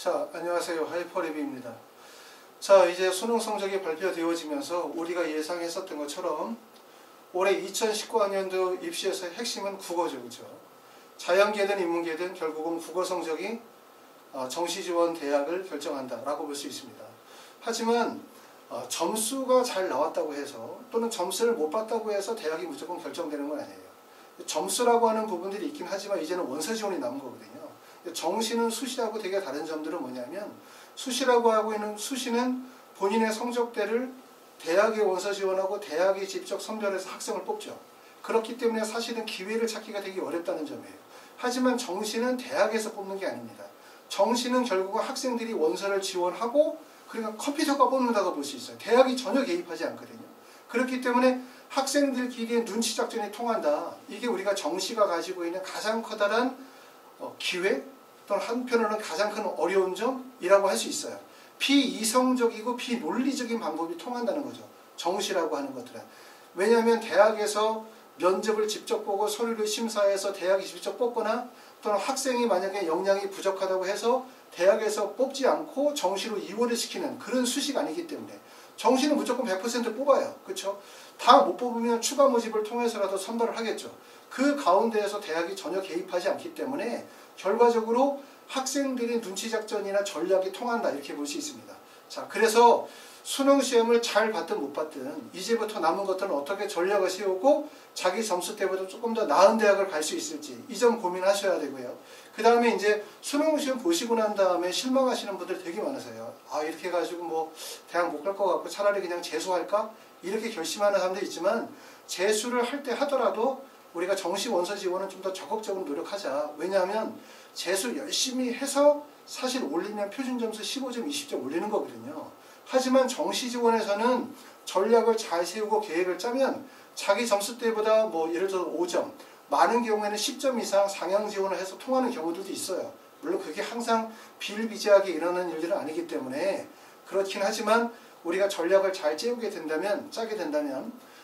자, 안녕하세요. 하이퍼랩입니다. 자, 이제 수능 성적이 발표되어지면서 우리가 예상했었던 것처럼 올해 2019학년도 입시에서의 핵심은 국어죠. 그렇죠? 자연계든 인문계든 결국은 국어 성적이 정시지원 대학을 결정한다라고 볼 수 있습니다. 하지만 점수가 잘 나왔다고 해서 또는 점수를 못 봤다고 해서 대학이 무조건 결정되는 건 아니에요. 점수라고 하는 부분들이 있긴 하지만 이제는 원서 지원이 남은 거거든요. 정시는 수시하고 되게 다른 점들은 뭐냐면 수시라고 하고 있는 수시는 본인의 성적대를 대학에 원서 지원하고 대학이 직접 선별해서 학생을 뽑죠. 그렇기 때문에 사실은 기회를 찾기가 되게 어렵다는 점이에요. 하지만 정시는 대학에서 뽑는 게 아닙니다. 정시는 결국은 학생들이 원서를 지원하고 그러니까 컴퓨터가 뽑는다고 볼 수 있어요. 대학이 전혀 개입하지 않거든요. 그렇기 때문에 학생들끼리의 눈치 작전이 통한다. 이게 우리가 정시가 가지고 있는 가장 커다란 기회 또는 한편으로는 가장 큰 어려운 점이라고 할 수 있어요. 비이성적이고 비논리적인 방법이 통한다는 거죠. 정시라고 하는 것들은. 왜냐하면 대학에서 면접을 직접 보고 서류를 심사해서 대학이 직접 뽑거나 또는 학생이 만약에 역량이 부족하다고 해서 대학에서 뽑지 않고 정시로 이원을 시키는 그런 수시가 아니기 때문에 정시는 무조건 100% 뽑아요. 그렇죠? 다 못 뽑으면 추가 모집을 통해서라도 선발을 하겠죠. 그 가운데에서 대학이 전혀 개입하지 않기 때문에 결과적으로 학생들의 눈치 작전이나 전략이 통한다 이렇게 볼 수 있습니다. 자, 그래서 수능 시험을 잘 봤든 못 봤든 이제부터 남은 것들은 어떻게 전략을 세우고 자기 점수 때보다 조금 더 나은 대학을 갈 수 있을지 이 점 고민하셔야 되고요. 그 다음에 이제 수능 시험 보시고 난 다음에 실망하시는 분들 되게 많으세요. 아, 이렇게 해가지고 뭐 대학 못 갈 것 같고 차라리 그냥 재수할까? 이렇게 결심하는 사람도 있지만 재수를 할 때 하더라도 우리가 정시 원서 지원은 좀 더 적극적으로 노력하자. 왜냐하면 재수 열심히 해서 사실 올리면 표준 점수 15점, 20점 올리는 거거든요. 하지만 정시 지원에서는 전략을 잘 세우고 계획을 짜면 자기 점수 때보다 뭐 예를 들어 5점, 많은 경우에는 10점 이상 상향 지원을 해서 통하는 경우들도 있어요. 물론 그게 항상 비일비재하게 일어나는 일들은 아니기 때문에 그렇긴 하지만 우리가 전략을 잘 짜게 된다면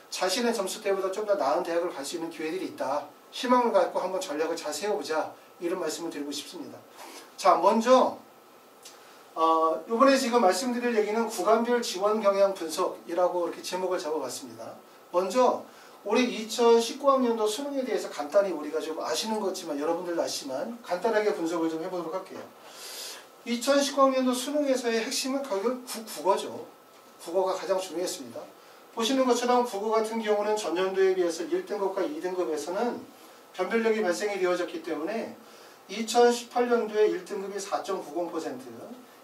자신의 점수 때보다 좀 더 나은 대학을 갈 수 있는 기회들이 있다. 희망을 갖고 한번 전략을 잘 세워보자. 이런 말씀을 드리고 싶습니다. 자, 먼저 이번에 지금 말씀드릴 얘기는 구간별 지원 경향 분석이라고 이렇게 제목을 잡아봤습니다. 먼저 올해 2019학년도 수능에 대해서 간단히 우리가 좀 아시는 것지만 여러분들도 아시지만 간단하게 분석을 좀 해보도록 할게요. 2019학년도 수능에서의 핵심은 결국 국어죠. 국어가 가장 중요했습니다. 보시는 것처럼 국어 같은 경우는 전년도에 비해서 1등급과 2등급에서는 변별력이 발생이 되어졌기 때문에 2018년도에 1등급이 4.90%,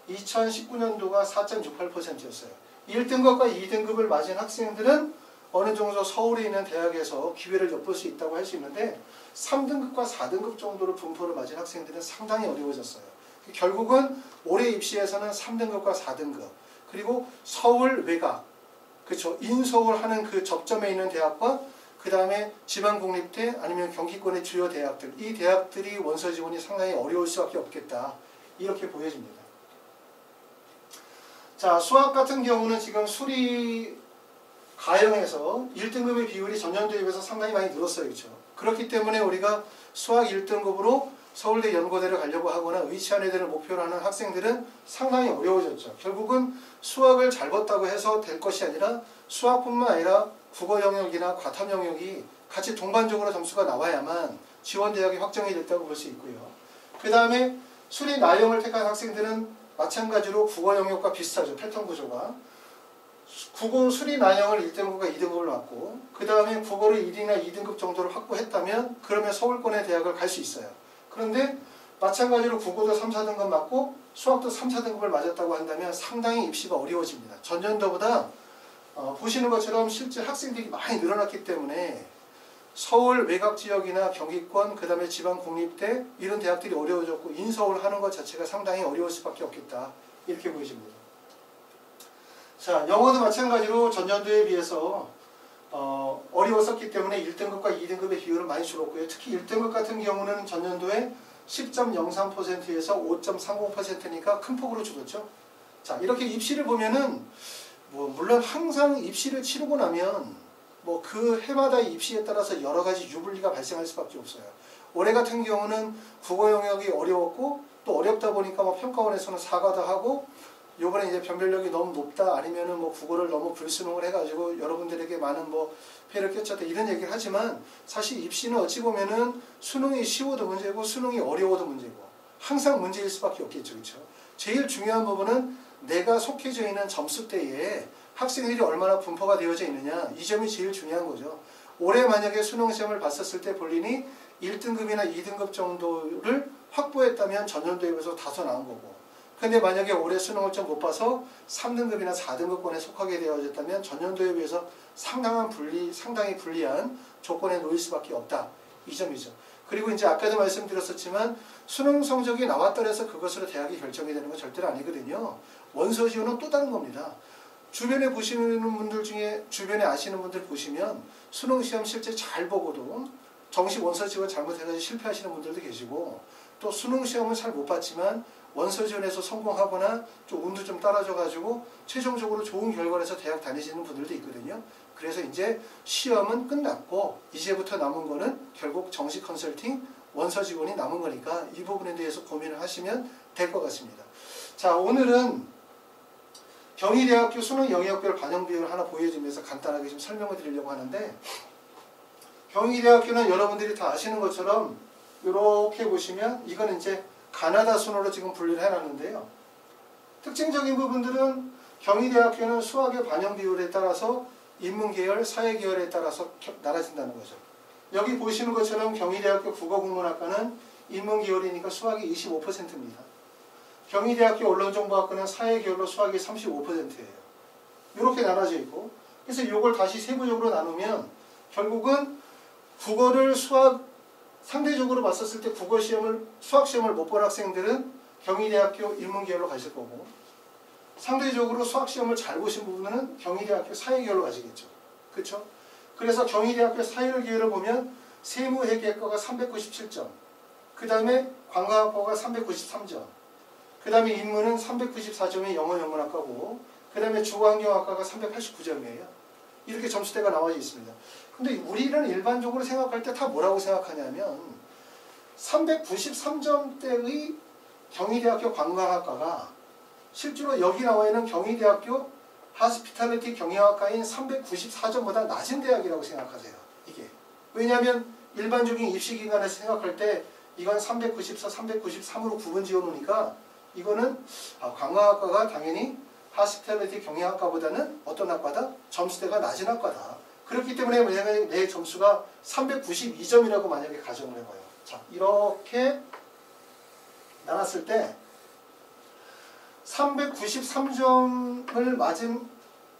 2019년도가 4.68%였어요. 1등급과 2등급을 맞은 학생들은 어느 정도 서울에 있는 대학에서 기회를 엿볼 수 있다고 할 수 있는데 3등급과 4등급 정도로 분포를 맞은 학생들은 상당히 어려워졌어요. 결국은 올해 입시에서는 3등급과 4등급 그리고 서울 외곽 그렇죠. 인서울 하는 그 접점에 있는 대학과 그 다음에 지방국립대 아니면 경기권의 주요 대학들 이 대학들이 원서 지원이 상당히 어려울 수밖에 없겠다. 이렇게 보여집니다. 자, 수학 같은 경우는 지금 수리 가형에서 1등급의 비율이 전년도에 비해서 상당히 많이 늘었어요. 그렇죠. 그렇기 때문에 우리가 수학 1등급으로 서울대 연고대를 가려고 하거나 의치한 애들을 목표로 하는 학생들은 상당히 어려워졌죠. 결국은 수학을 잘 봤다고 해서 될 것이 아니라 수학뿐만 아니라 국어 영역이나 과탐 영역이 같이 동반적으로 점수가 나와야만 지원 대학이 확정이 됐다고 볼 수 있고요. 그 다음에 수리 나형을 택한 학생들은 마찬가지로 국어 영역과 비슷하죠. 패턴 구조가. 국어 수리 나형을 1등급과 2등급을 맞고 그 다음에 국어를 1이나 2등급 정도를 확보했다면 그러면 서울권의 대학을 갈 수 있어요. 그런데 마찬가지로 국어도 3, 4등급 맞고 수학도 3, 4등급을 맞았다고 한다면 상당히 입시가 어려워집니다. 전년도보다 보시는 것처럼 실제 학생들이 많이 늘어났기 때문에 서울 외곽 지역이나 경기권 그 다음에 지방국립대 이런 대학들이 어려워졌고 인서울 하는 것 자체가 상당히 어려울 수밖에 없겠다. 이렇게 보여집니다. 자, 영어도 마찬가지로 전년도에 비해서 어려웠었기 때문에 1등급과 2등급의 비율은 많이 줄었고요. 특히 1등급 같은 경우는 전년도에 10.03%에서 5.30%니까 큰 폭으로 줄었죠. 자, 이렇게 입시를 보면은 물론 항상 입시를 치르고 나면 그 해마다의 입시에 따라서 여러 가지 유불리가 발생할 수밖에 없어요. 올해 같은 경우는 국어 영역이 어려웠고 또 어렵다 보니까 뭐 평가원에서는 사과도 하고 요번에 이제 변별력이 너무 높다 아니면은 뭐 국어를 너무 불수능을 해가지고 여러분들에게 많은 뭐 폐를 끼쳤다 이런 얘기를 하지만 사실 입시는 어찌 보면은 수능이 쉬워도 문제고 수능이 어려워도 문제고 항상 문제일 수밖에 없겠죠. 그렇죠? 제일 중요한 부분은 내가 속해져 있는 점수대에 학생들이 얼마나 분포가 되어져 있느냐 이 점이 제일 중요한 거죠. 올해 만약에 수능시험을 봤었을 때 본인이 1등급이나 2등급 정도를 확보했다면 전년도에 비해서 다소 나은 거고 근데 만약에 올해 수능을 좀 못 봐서 3등급이나 4등급권에 속하게 되어졌다면 전년도에 비해서 상당히 불리한 조건에 놓일 수밖에 없다. 이 점이죠. 그리고 이제 아까도 말씀드렸었지만 수능 성적이 나왔다 해서 그것으로 대학이 결정이 되는 건 절대로 아니거든요. 원서 지원은 또 다른 겁니다. 주변에 보시는 분들 중에 주변에 아시는 분들 보시면 수능 시험 실제 잘 보고도 정시 원서 지원 잘못해가지고 실패하시는 분들도 계시고 또 수능 시험은 잘 못 봤지만 원서 지원에서 성공하거나 좀 운도 좀 따라줘가지고 최종적으로 좋은 결과에서 대학 다니시는 분들도 있거든요. 그래서 이제 시험은 끝났고 이제부터 남은 거는 결국 정시 컨설팅 원서 지원이 남은 거니까 이 부분에 대해서 고민을 하시면 될 것 같습니다. 자, 오늘은 경희대학교 수능 영역별 반영 비율을 하나 보여주면서 간단하게 좀 설명을 드리려고 하는데 경희대학교는 여러분들이 다 아시는 것처럼 이렇게 보시면 이건 이제 가나다 순으로 지금 분리를 해놨는데요. 특징적인 부분들은 경희대학교는 수학의 반영 비율에 따라서 인문계열, 사회계열에 따라서 나눠진다는 거죠. 여기 보시는 것처럼 경희대학교 국어국문학과는 인문계열이니까 수학이 25%입니다. 경희대학교 언론정보학과는 사회계열로 수학이 35%예요. 이렇게 나눠져 있고 그래서 이걸 다시 세부적으로 나누면 결국은 국어를 상대적으로 봤었을 때 수학시험을 못 본 학생들은 경희대학교 인문계열로 가실 거고 상대적으로 수학시험을 잘 보신 부분은 경희대학교 사회계열로 가시겠죠. 그렇죠? 그래서 경희대학교 사회계열을 보면 세무회계학과가 397점, 그 다음에 관광학과가 393점, 그 다음에 인문은 394점이 영어영문학과고 그 다음에 주거환경학과가 389점이에요. 이렇게 점수대가 나와 있습니다. 근데 우리는 일반적으로 생각할 때 다 뭐라고 생각하냐면 393점대의 경희대학교 관광학과가 실제로 여기 나와 있는 경희대학교 하스피탈리티 경영학과인 394점보다 낮은 대학이라고 생각하세요. 이게. 왜냐하면 일반적인 입시기관에서 생각할 때 이건 394, 393으로 구분 지어놓으니까 이거는 관광학과가 당연히 하스피탈리티 경영학과보다는 어떤 학과다? 점수대가 낮은 학과다. 그렇기 때문에 만약에 내 점수가 392점이라고 만약에 가정을 해봐요. 자, 이렇게 나눴을 때 393점을 맞은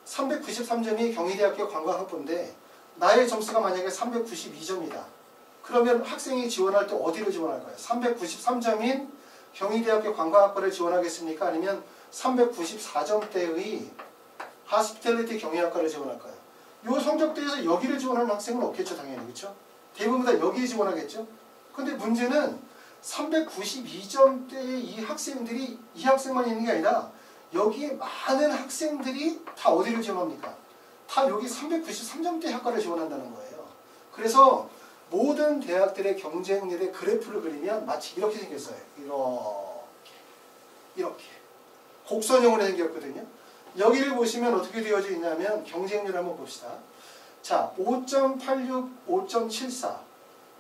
393점이 경희대학교 관광학부인데 나의 점수가 만약에 392점이다. 그러면 학생이 지원할 때 어디를 지원할까요? 393점인 경희대학교 관광학과를 지원하겠습니까? 아니면 394점대의 하스피탈리티 경영학과를 지원할까요? 이 성적대에서 여기를 지원하는 학생은 없겠죠, 당연히. 그렇죠? 대부분 다 여기에 지원하겠죠? 근데 문제는 392점대의 이 학생들이 이 학생만 있는 게 아니라 여기에 많은 학생들이 다 어디를 지원합니까? 다 여기 393점대 학과를 지원한다는 거예요. 그래서 모든 대학들의 경쟁률의 그래프를 그리면 마치 이렇게 생겼어요. 이렇게. 곡선형으로 생겼거든요. 여기를 보시면 어떻게 되어져 있냐면 경쟁률 한번 봅시다. 자, 5.86, 5.74,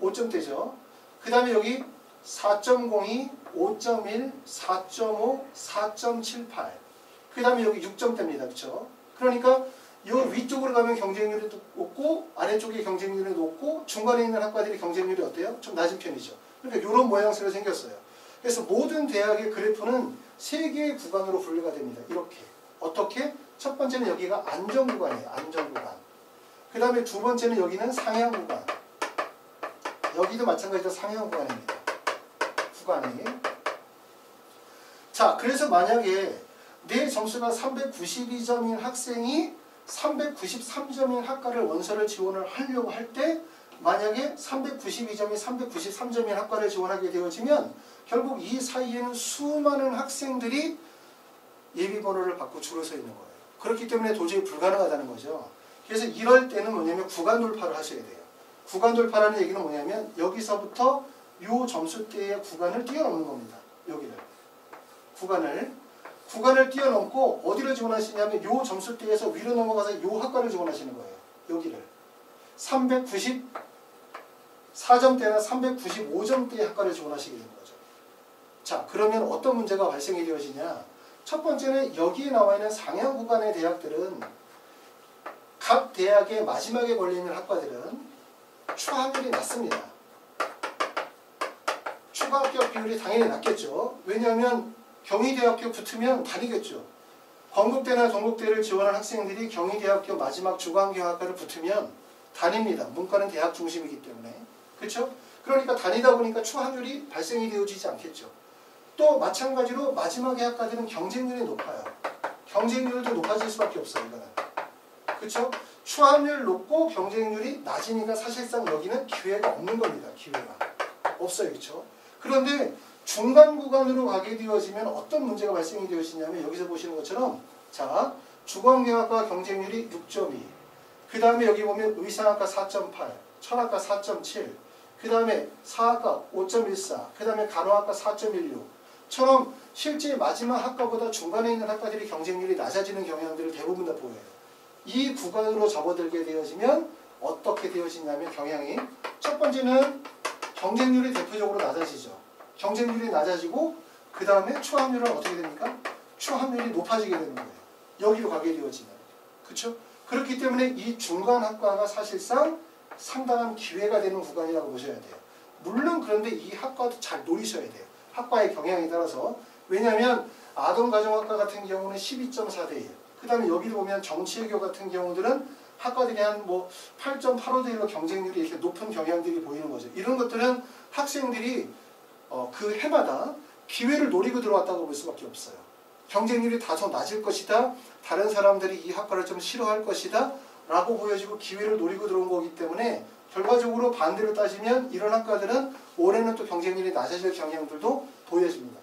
5점대죠. 그 다음에 여기 4.02, 5.1, 4.5, 4.78. 그 다음에 여기 6점대입니다. 그렇죠? 그러니까 이 위쪽으로 가면 경쟁률이 높고 아래쪽에 경쟁률이 높고 중간에 있는 학과들이 경쟁률이 어때요? 좀 낮은 편이죠. 그러니까 이런 모양새로 생겼어요. 그래서 모든 대학의 그래프는 세 개의 구간으로 분류가 됩니다. 이렇게. 어떻게? 첫 번째는 여기가 안정구간이에요. 안정구간. 그 다음에 두 번째는 여기는 상향구간. 여기도 마찬가지로 상향구간입니다. 구간이. 자, 그래서 만약에 내 점수가 392점인 학생이 393점인 학과를 원서를 지원을 하려고 할 때 만약에 392점이 393점인 학과를 지원하게 되어지면 결국 이 사이에는 수많은 학생들이 예비번호를 받고 줄을 서 있는 거예요. 그렇기 때문에 도저히 불가능하다는 거죠. 그래서 이럴 때는 뭐냐면 구간 돌파를 하셔야 돼요. 구간 돌파라는 얘기는 뭐냐면 여기서부터 이 점수대의 구간을 뛰어넘는 겁니다. 여기를. 구간을 뛰어넘고 어디를 지원하시냐면 요 점수대에서 위로 넘어가서 요 학과를 지원하시는 거예요. 여기를. 394점대나 395점대의 학과를 지원하시게 되는 거죠. 자, 그러면 어떤 문제가 발생이 되어지냐. 첫 번째는 여기에 나와 있는 상향 구간의 대학들은 각 대학의 마지막에 걸리는 학과들은 추합률이 낮습니다. 추가 합격 비율이 당연히 낮겠죠. 왜냐하면 경희대학교 붙으면 다니겠죠. 건국대나 동국대를 지원한 학생들이 경희대학교 마지막 주광경학과를 붙으면 다닙니다. 문과는 대학 중심이기 때문에. 그렇죠? 그러니까 다니다 보니까 추합률이 발생이 되어지지 않겠죠. 또 마찬가지로 마지막의 학과들은 경쟁률이 높아요. 경쟁률도 높아질 수밖에 없어요. 이거는. 그렇죠? 추합률 높고 경쟁률이 낮으니까 사실상 여기는 기회가 없는 겁니다. 기회가. 없어요. 그렇죠? 그런데 중간 구간으로 가게 되어지면 어떤 문제가 발생이 되어지냐면 여기서 보시는 것처럼 자, 주광경학과 경쟁률이 6.2, 그 다음에 여기 보면 의상학과 4.8, 철학과 4.7, 그 다음에 사학과 5.14, 그 다음에 간호학과 4.16처럼 실제 마지막 학과보다 중간에 있는 학과들이 경쟁률이 낮아지는 경향들을 대부분 다 보여요. 이 구간으로 접어들게 되어지면 어떻게 되어지냐면 경향이 첫 번째는 경쟁률이 대표적으로 낮아지죠. 경쟁률이 낮아지고 그 다음에 추합률은 어떻게 됩니까? 추합률이 높아지게 되는 거예요. 여기로 가게 되어지면. 그렇죠? 그렇기 때문에 이 중간 학과가 사실상 상당한 기회가 되는 구간이라고 보셔야 돼요. 물론 그런데 이 학과도 잘 노리셔야 돼요. 학과의 경향에 따라서. 왜냐하면 아동가정학과 같은 경우는 12.4대 1. 그 다음에 여기도 보면 정치외교 같은 경우들은 학과들이 한 뭐 8.85대 1로 경쟁률이 이렇게 높은 경향들이 보이는 거죠. 이런 것들은 학생들이 그 해마다 기회를 노리고 들어왔다고 볼 수밖에 없어요. 경쟁률이 다소 낮을 것이다. 다른 사람들이 이 학과를 좀 싫어할 것이다. 라고 보여지고 기회를 노리고 들어온 거기 때문에 결과적으로 반대로 따지면 이런 학과들은 올해는 또 경쟁률이 낮아질 경향들도 보여집니다.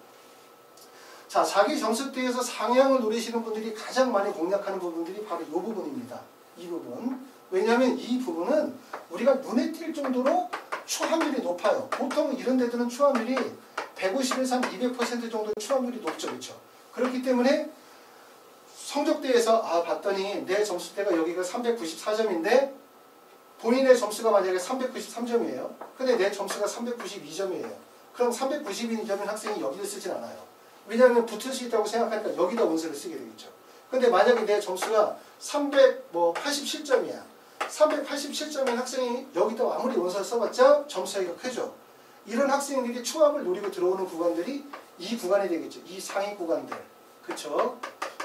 자, 자기 점수대에서 상향을 노리시는 분들이 가장 많이 공략하는 부분들이 바로 이 부분입니다. 이 부분. 왜냐하면 이 부분은 우리가 눈에 띌 정도로 추합률이 높아요. 보통 이런 데들은 추합률이 150에서 한 200% 정도 추합률이 높죠. 그렇죠? 그렇기 때문에 성적대에서 봤더니 내 점수대가 여기가 394점인데 본인의 점수가 만약에 393점이에요. 근데 내 점수가 392점이에요. 그럼 392점인 학생이 여기를 쓰진 않아요. 왜냐하면 붙을 수 있다고 생각하니까 여기다 원서를 쓰게 되겠죠. 근데 만약에 내 점수가 387점이야. 387점인 학생이 여기다 아무리 원서를 써봤자 점수가 크죠. 이런 학생들이 추합을 노리고 들어오는 구간들이 이 구간이 되겠죠. 이 상위 구간들. 그렇죠?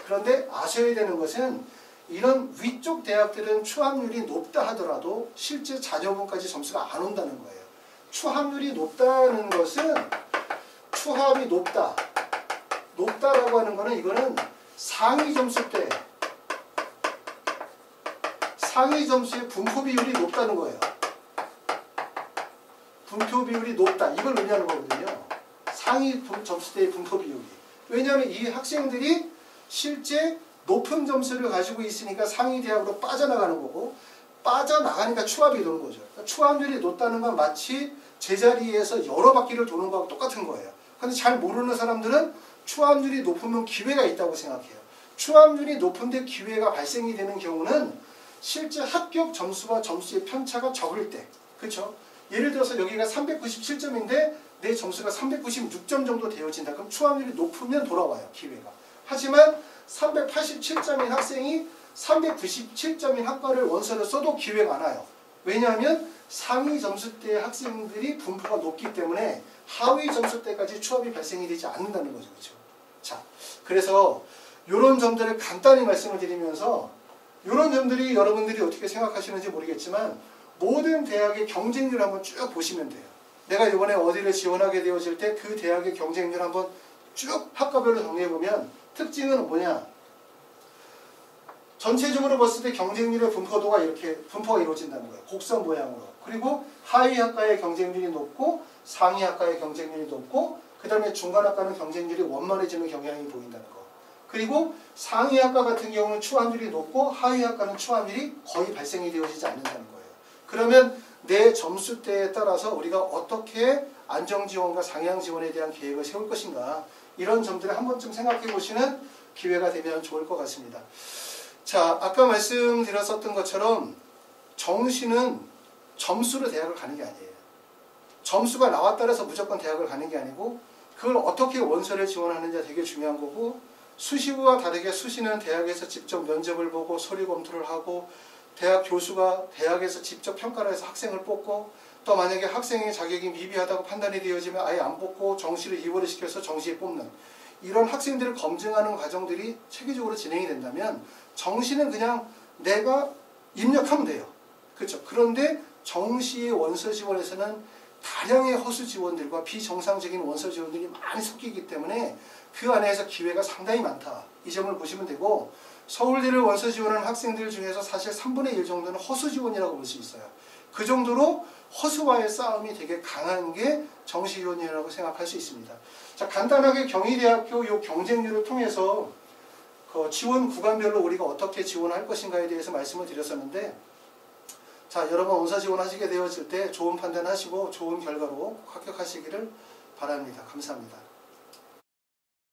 그런데 아셔야 되는 것은 이런 위쪽 대학들은 추합률이 높다 하더라도 실제 자녀분까지 점수가 안 온다는 거예요. 추합률이 높다는 것은 추합이 높다라고 하는 거는 이거는 상위 점수대 상위 점수의 분포 비율이 높다는 거예요. 분포 비율이 높다. 이걸 의미하는 거거든요. 상위 점수대의 분포 비율이. 왜냐하면 이 학생들이 실제 높은 점수를 가지고 있으니까 상위 대학으로 빠져나가는 거고 빠져나가니까 추합이 도는 거죠. 그러니까 추합률이 높다는 건 마치 제자리에서 여러 바퀴를 도는 거하고 똑같은 거예요. 그런데 잘 모르는 사람들은 추합률이 높으면 기회가 있다고 생각해요. 추합률이 높은데 기회가 발생이 되는 경우는 실제 합격 점수와 점수의 편차가 적을 때. 그렇죠? 예를 들어서 여기가 397점인데 내 점수가 396점 정도 되어진다. 그럼 추합률이 높으면 돌아와요. 기회가. 하지만 387점인 학생이 397점인 학과를 원서를 써도 기회가 안 와요. 왜냐하면 상위 점수대 학생들이 분포가 높기 때문에 하위 점수대까지 추합이 발생이 되지 않는다는 거죠. 그렇죠? 자, 그래서 이런 점들을 간단히 말씀을 드리면서 이런 점들이 여러분들이 어떻게 생각하시는지 모르겠지만 모든 대학의 경쟁률 한번 쭉 보시면 돼요. 내가 이번에 어디를 지원하게 되어질 때 그 대학의 경쟁률 한번 쭉 학과별로 정리해보면 특징은 뭐냐? 전체적으로 봤을 때 경쟁률의 분포도가 이렇게 분포가 이루어진다는 거예요. 곡선 모양으로. 그리고 하위 학과의 경쟁률이 높고 상위 학과의 경쟁률이 높고 그 다음에 중간 학과는 경쟁률이 원만해지는 경향이 보인다는 거. 그리고 상위 학과 같은 경우는 추합률이 높고 하위 학과는 추합률이 거의 발생이 되어지지 않는다는 거예요. 그러면 내 점수대에 따라서 우리가 어떻게 안정 지원과 상향 지원에 대한 계획을 세울 것인가, 이런 점들을 한 번쯤 생각해 보시는 기회가 되면 좋을 것 같습니다. 자, 아까 말씀드렸었던 것처럼 정시는 점수로 대학을 가는 게 아니에요. 점수가 나왔다 해서 무조건 대학을 가는 게 아니고, 그걸 어떻게 원서를 지원하느냐 되게 중요한 거고, 수시부와 다르게 수시는 대학에서 직접 면접을 보고 서류 검토를 하고, 대학 교수가 대학에서 직접 평가를 해서 학생을 뽑고, 또 만약에 학생의 자격이 미비하다고 판단이 되어지면 아예 안 뽑고 정시를 이월을 시켜서 정시에 뽑는, 이런 학생들을 검증하는 과정들이 체계적으로 진행이 된다면 정시는 그냥 내가 입력하면 돼요. 그렇죠? 그런데 정시의 원서 지원에서는 다량의 허수 지원들과 비정상적인 원서 지원들이 많이 섞이기 때문에 그 안에서 기회가 상당히 많다. 이 점을 보시면 되고, 서울대를 원서 지원하는 학생들 중에서 사실 3분의 1 정도는 허수 지원이라고 볼 수 있어요. 그 정도로 허수와의 싸움이 되게 강한 게 정시 지원이라고 생각할 수 있습니다. 자, 간단하게 경희대학교 이 경쟁률을 통해서 그 지원 구간별로 우리가 어떻게 지원할 것인가에 대해서 말씀을 드렸었는데, 자, 여러분 원서 지원하시게 되었을 때 좋은 판단하시고 좋은 결과로 합격하시기를 바랍니다. 감사합니다.